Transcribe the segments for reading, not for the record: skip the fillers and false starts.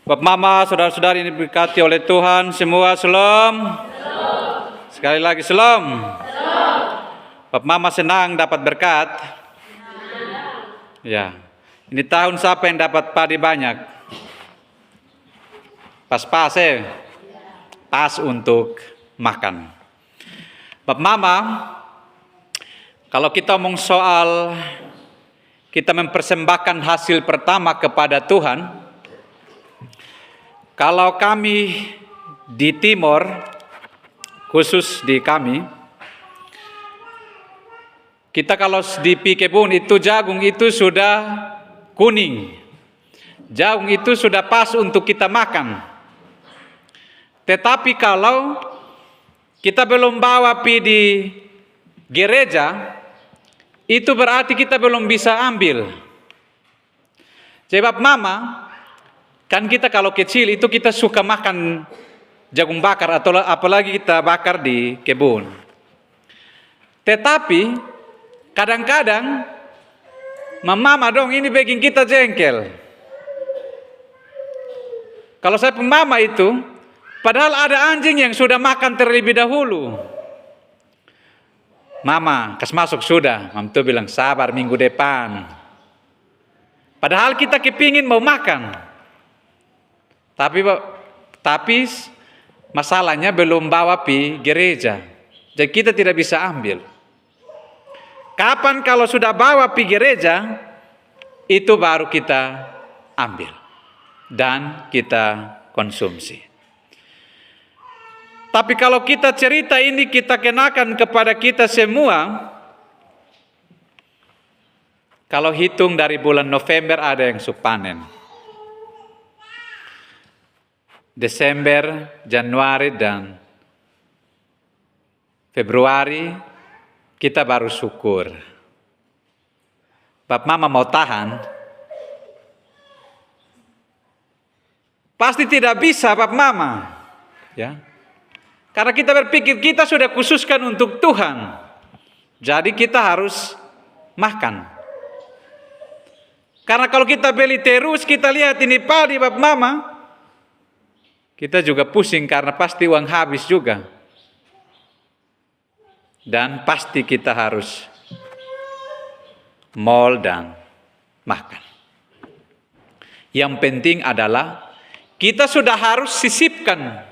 Bapak Mama, saudara-saudari ini diberkati oleh Tuhan semua, shalom. Sekali lagi shalom. Bapak Mama senang dapat berkat. Ya, ini tahun siapa yang dapat padi banyak? Pas-pas pas untuk makan. Bapak Mama, kalau kita ngomong soal kita mempersembahkan hasil pertama kepada Tuhan, kalau kami di Timor, khusus di kami, kita kalau di kebun itu jagung itu sudah kuning. Jagung itu sudah pas untuk kita makan. Tetapi kalau kita belum bawa pi di gereja, itu berarti kita belum bisa ambil. Sebab Mama, kan kita kalau kecil itu kita suka makan jagung bakar atau apalagi kita bakar di kebun. Tetapi kadang-kadang mama dong ini bikin kita jengkel. Kalau saya pemama itu, padahal ada anjing yang sudah makan terlebih dahulu. Mama, kas masuk sudah. Mam tuh bilang sabar minggu depan. Padahal kita kepingin mau makan. Tapi masalahnya belum bawa pi gereja. Jadi kita tidak bisa ambil. Kapan kalau sudah bawa pi gereja, itu baru kita ambil. Dan kita konsumsi. Tapi kalau kita cerita ini kita kenakan kepada kita semua, kalau hitung dari bulan November ada yang panen. Desember, Januari, dan Februari kita baru syukur. Bapak Mama mau tahan? Pasti tidak bisa Bapak Mama. Ya. Karena kita berpikir kita sudah khususkan untuk Tuhan. Jadi kita harus makan. Karena kalau kita beli terus, kita lihat ini padi Bapak Mama, kita juga pusing karena pasti uang habis juga. Dan pasti kita harus mall dan makan. Yang penting adalah kita sudah harus sisipkan.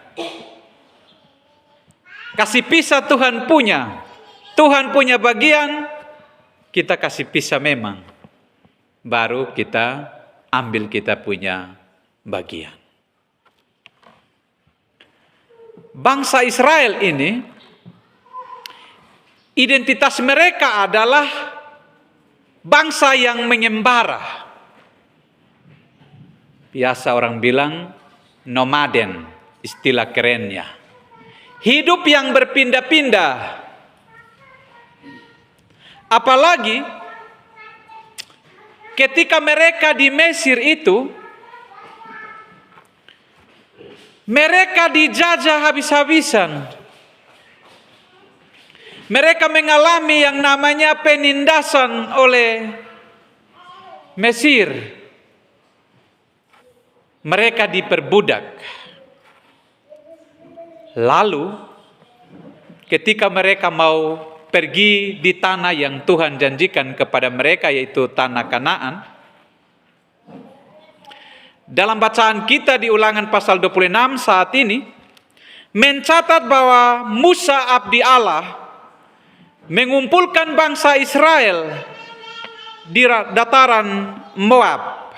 Kasih pisah Tuhan punya. Tuhan punya bagian, kita kasih pisah memang. Baru kita ambil kita punya bagian. Bangsa Israel ini, identitas mereka adalah bangsa yang mengembara. Biasa orang bilang nomaden, istilah kerennya. Hidup yang berpindah-pindah. Apalagi ketika mereka di Mesir itu, mereka dijajah habis-habisan. Mereka mengalami yang namanya penindasan oleh Mesir. Mereka diperbudak. Lalu ketika mereka mau pergi di tanah yang Tuhan janjikan kepada mereka, yaitu tanah Kanaan, dalam bacaan kita di Ulangan pasal 26 saat ini mencatat bahwa Musa abdi Allah mengumpulkan bangsa Israel di dataran Moab.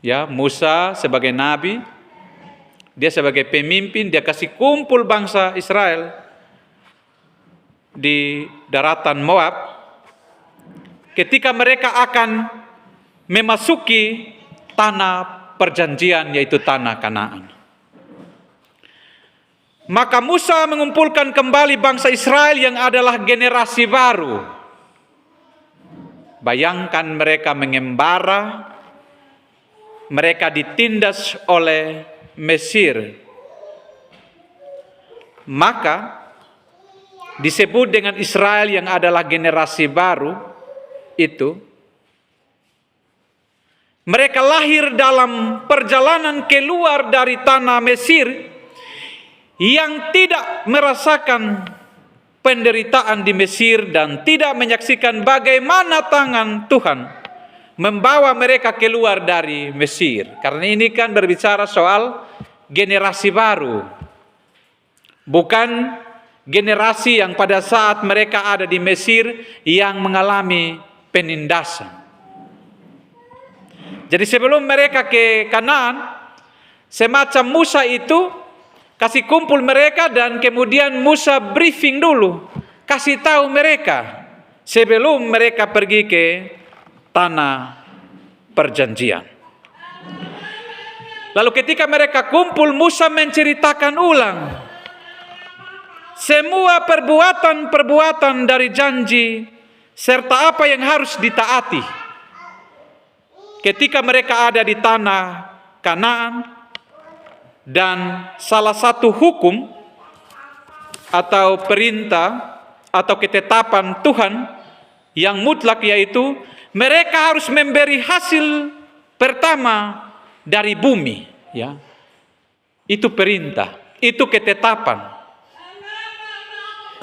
Ya, Musa sebagai nabi, dia sebagai pemimpin, dia kasih kumpul bangsa Israel di daratan Moab ketika mereka akan memasuki tanah perjanjian, yaitu tanah Kanaan. Maka Musa mengumpulkan kembali bangsa Israel yang adalah generasi baru. Bayangkan mereka mengembara, mereka ditindas oleh Mesir. Maka disebut dengan Israel yang adalah generasi baru itu Mereka lahir dalam perjalanan keluar dari tanah Mesir yang tidak merasakan penderitaan di Mesir dan tidak menyaksikan bagaimana tangan Tuhan membawa mereka keluar dari Mesir. Karena ini kan berbicara soal generasi baru, bukan generasi yang pada saat mereka ada di Mesir yang mengalami penindasan. Jadi sebelum mereka ke Kanaan, semacam Musa itu kasih kumpul mereka dan kemudian Musa briefing dulu, kasih tahu mereka sebelum mereka pergi ke tanah perjanjian. Lalu ketika mereka kumpul, Musa menceritakan ulang semua perbuatan-perbuatan dari janji serta apa yang harus ditaati ketika mereka ada di tanah Kanaan. Dan salah satu hukum atau perintah atau ketetapan Tuhan yang mutlak yaitu mereka harus memberi hasil pertama dari bumi, ya. Itu perintah, itu ketetapan.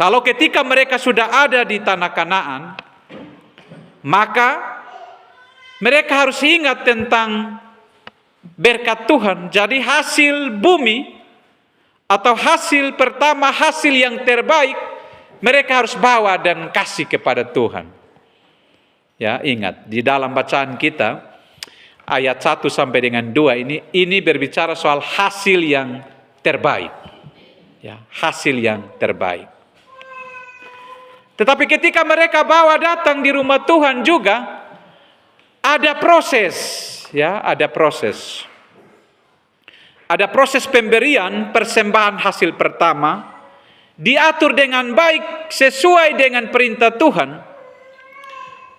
Kalau ketika mereka sudah ada di tanah Kanaan, maka mereka harus ingat tentang berkat Tuhan. Jadi hasil bumi atau hasil pertama, hasil yang terbaik mereka harus bawa dan kasih kepada Tuhan. Ya, ingat di dalam bacaan kita ayat 1 sampai dengan 2 ini berbicara soal hasil yang terbaik. Ya, hasil yang terbaik. Tetapi ketika mereka bawa datang di rumah Tuhan juga ada proses, ya, ada proses. Ada proses pemberian persembahan hasil pertama diatur dengan baik sesuai dengan perintah Tuhan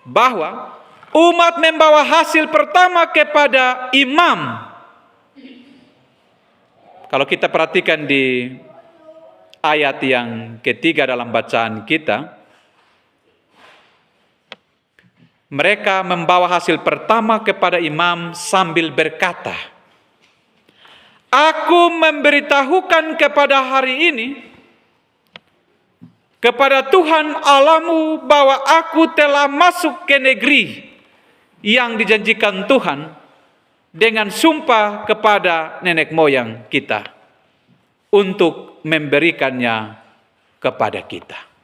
bahwa umat membawa hasil pertama kepada imam. Kalau kita perhatikan di ayat yang ketiga dalam bacaan kita, mereka membawa hasil pertama kepada imam sambil berkata, "Aku memberitahukan kepada hari ini kepada Tuhan Allahmu bahwa aku telah masuk ke negeri yang dijanjikan Tuhan dengan sumpah kepada nenek moyang kita untuk memberikannya kepada kita."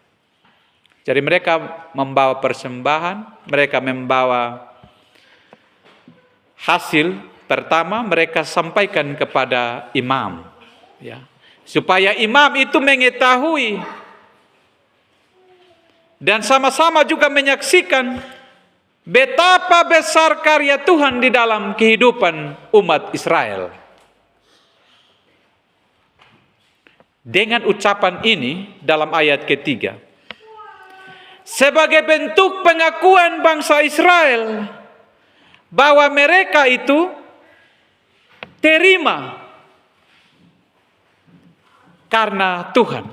Jadi mereka membawa persembahan, mereka membawa hasil pertama, mereka sampaikan kepada imam, ya, supaya imam itu mengetahui dan sama-sama juga menyaksikan betapa besar karya Tuhan di dalam kehidupan umat Israel. Dengan ucapan ini dalam ayat ketiga, sebagai bentuk pengakuan bangsa Israel bahwa mereka itu terima karena Tuhan.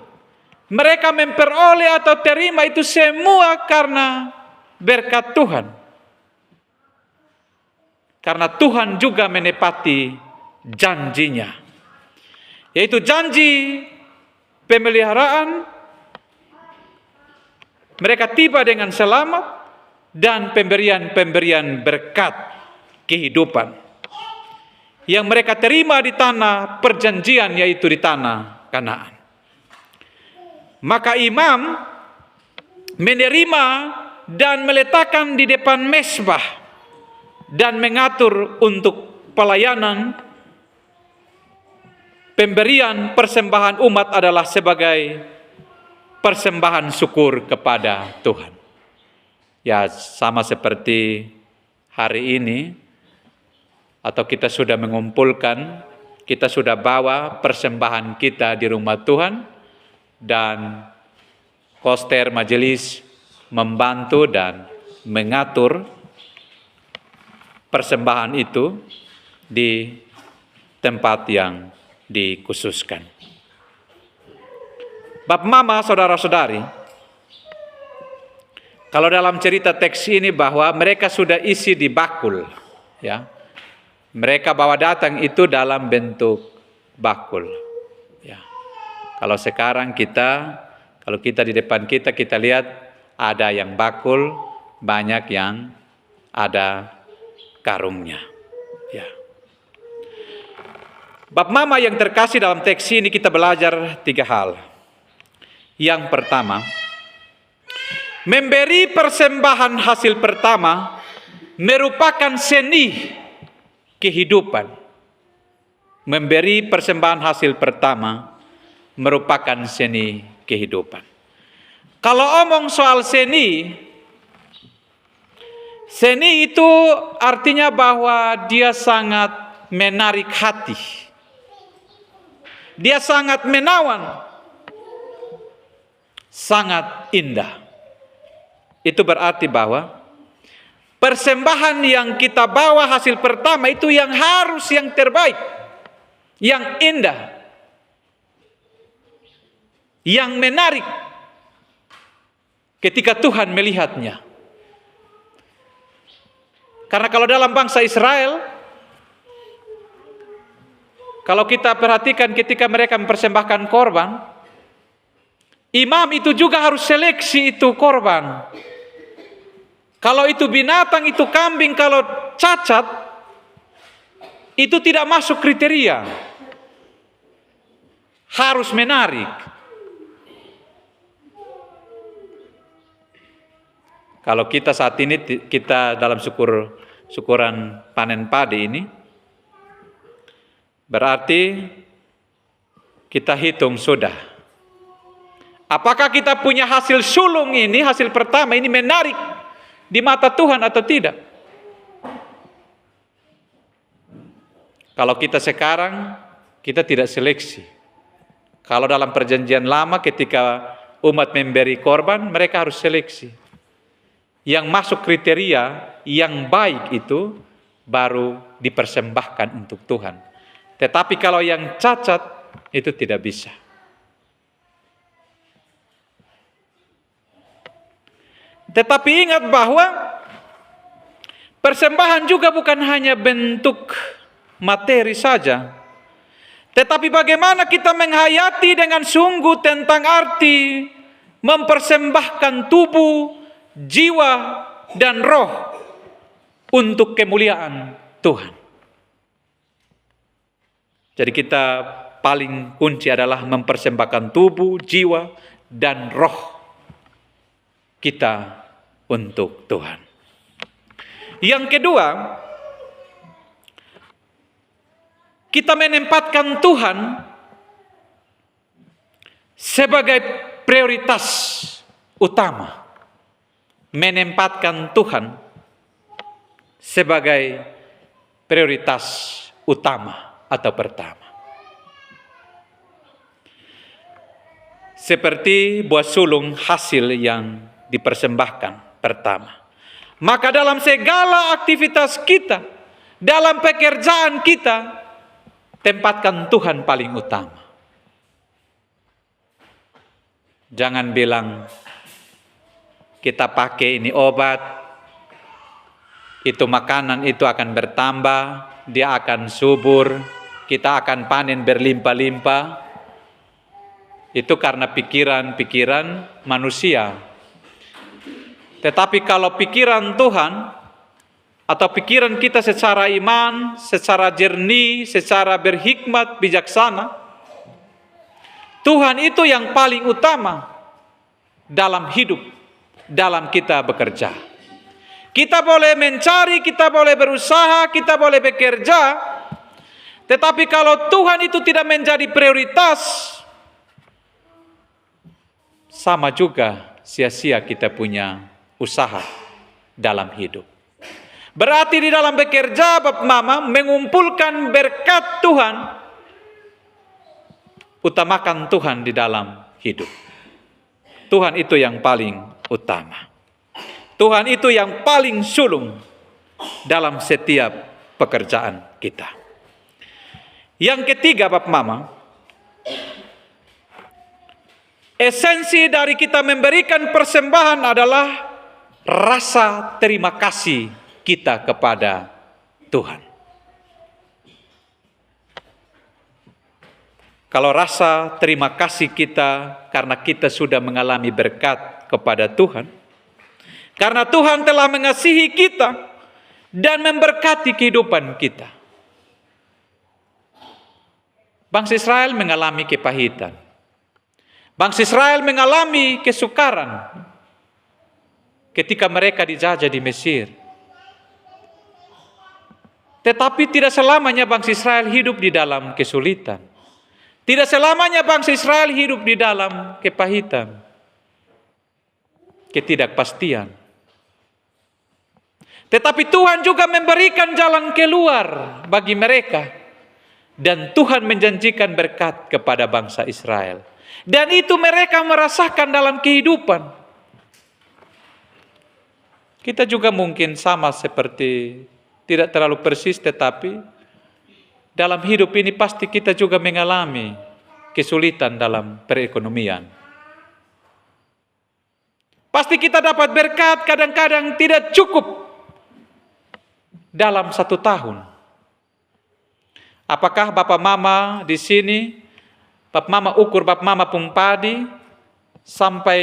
Mereka memperoleh atau terima itu semua karena berkat Tuhan. Karena Tuhan juga menepati janjinya, yaitu janji pemeliharaan. Mereka tiba dengan selamat dan pemberian-pemberian berkat kehidupan yang mereka terima di tanah perjanjian, yaitu di tanah Kanaan. Maka imam menerima dan meletakkan di depan mezbah dan mengatur untuk pelayanan. Pemberian persembahan umat adalah sebagai persembahan syukur kepada Tuhan. Ya, sama seperti hari ini, atau kita sudah mengumpulkan, kita sudah bawa persembahan kita di rumah Tuhan, dan koster majelis membantu dan mengatur persembahan itu di tempat yang dikhususkan. Bapak Mama, saudara-saudari, kalau dalam cerita teks ini bahwa mereka sudah isi di bakul, ya, Mereka bawa datang itu dalam bentuk bakul. Ya. Kalau sekarang kalau kita di depan kita lihat ada yang bakul, banyak yang ada karungnya. Ya. Bab Mama yang terkasih dalam teks ini kita belajar 3 hal. Yang pertama, memberi persembahan hasil pertama merupakan seni kehidupan. Memberi persembahan hasil pertama merupakan seni kehidupan. Kalau omong soal seni itu artinya bahwa dia sangat menarik hati. Dia sangat menawan, sangat indah. Itu berarti bahwa persembahan yang kita bawa hasil pertama itu yang harus yang terbaik, yang indah, yang menarik ketika Tuhan melihatnya. Karena kalau dalam bangsa Israel, kalau kita perhatikan ketika mereka mempersembahkan korban, imam itu juga harus seleksi itu korban. Kalau itu binatang, itu kambing, kalau cacat, itu tidak masuk kriteria. Harus menarik. Kalau kita saat ini, kita dalam syukuran panen padi ini, berarti kita hitung sudah. Apakah kita punya hasil sulung ini, hasil pertama ini menarik di mata Tuhan atau tidak? Kalau kita sekarang, kita tidak seleksi. Kalau dalam perjanjian lama ketika umat memberi korban, mereka harus seleksi. Yang masuk kriteria yang baik itu baru dipersembahkan untuk Tuhan. Tetapi kalau yang cacat itu tidak bisa. Tetapi ingat bahwa persembahan juga bukan hanya bentuk materi saja, tetapi bagaimana kita menghayati dengan sungguh tentang arti mempersembahkan tubuh, jiwa, dan roh untuk kemuliaan Tuhan. Jadi kita paling kunci adalah mempersembahkan tubuh, jiwa, dan roh kita untuk Tuhan. Yang kedua, kita menempatkan Tuhan sebagai prioritas utama. Menempatkan Tuhan sebagai prioritas utama atau pertama. Seperti buah sulung hasil yang dipersembahkan pertama. Maka dalam segala aktivitas kita, dalam pekerjaan kita, tempatkan Tuhan paling utama. Jangan bilang, kita pakai ini obat, itu makanan itu akan bertambah, dia akan subur, kita akan panen berlimpah-limpah. Itu karena pikiran-pikiran manusia. Tetapi kalau pikiran Tuhan, atau pikiran kita secara iman, secara jernih, secara berhikmat, bijaksana, Tuhan itu yang paling utama dalam hidup, dalam kita bekerja. Kita boleh mencari, kita boleh berusaha, kita boleh bekerja, tetapi kalau Tuhan itu tidak menjadi prioritas, sama juga sia-sia kita punya usaha dalam hidup. Berarti di dalam bekerja, Bapak Mama, mengumpulkan berkat Tuhan, utamakan Tuhan di dalam hidup. Tuhan itu yang paling utama. Tuhan itu yang paling sulung dalam setiap pekerjaan kita. Yang ketiga, Bapak Mama, esensi dari kita memberikan persembahan adalah rasa terima kasih kita kepada Tuhan. Kalau rasa terima kasih kita karena kita sudah mengalami berkat kepada Tuhan, karena Tuhan telah mengasihi kita dan memberkati kehidupan kita. Bangsa Israel mengalami kepahitan. Bangsa Israel mengalami kesukaran ketika mereka dijajah di Mesir. Tetapi tidak selamanya bangsa Israel hidup di dalam kesulitan. Tidak selamanya bangsa Israel hidup di dalam kepahitan, ketidakpastian. Tetapi Tuhan juga memberikan jalan keluar bagi mereka. Dan Tuhan menjanjikan berkat kepada bangsa Israel. Dan itu mereka merasakan dalam kehidupan. Kita juga mungkin sama seperti, tidak terlalu persis, tetapi dalam hidup ini pasti kita juga mengalami kesulitan dalam perekonomian. Pasti kita dapat berkat, kadang-kadang tidak cukup dalam 1 tahun. Apakah Bapak Mama di sini, Bapak Mama ukur Bapak Mama pung padi sampai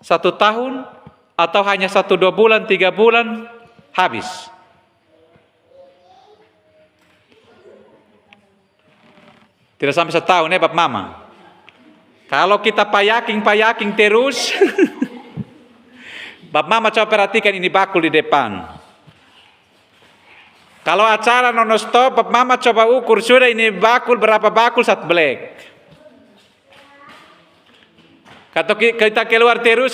1 tahun, atau hanya 1-2 bulan, 3 bulan habis? Tidak sampai 1 tahun ya Bapak Mama. Kalau kita payaking terus, Bapak Mama coba perhatikan ini bakul di depan. Kalau acara non-stop, Bapak Mama coba ukur sudah ini bakul berapa bakul 1 black. Kalau kita keluar terus,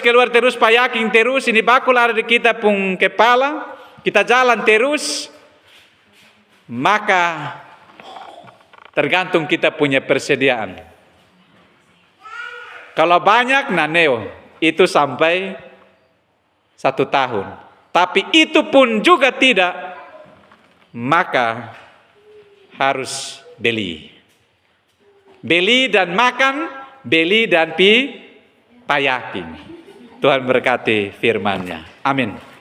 payaking terus, ini bakul ada di kita pun kepala, kita jalan terus, maka tergantung kita punya persediaan. Kalau banyak, naneo, itu sampai 1 tahun. Tapi itu pun juga tidak, maka harus beli. Beli dan makan, beli dan payaking. Tuhan berkati firman-Nya. Amin.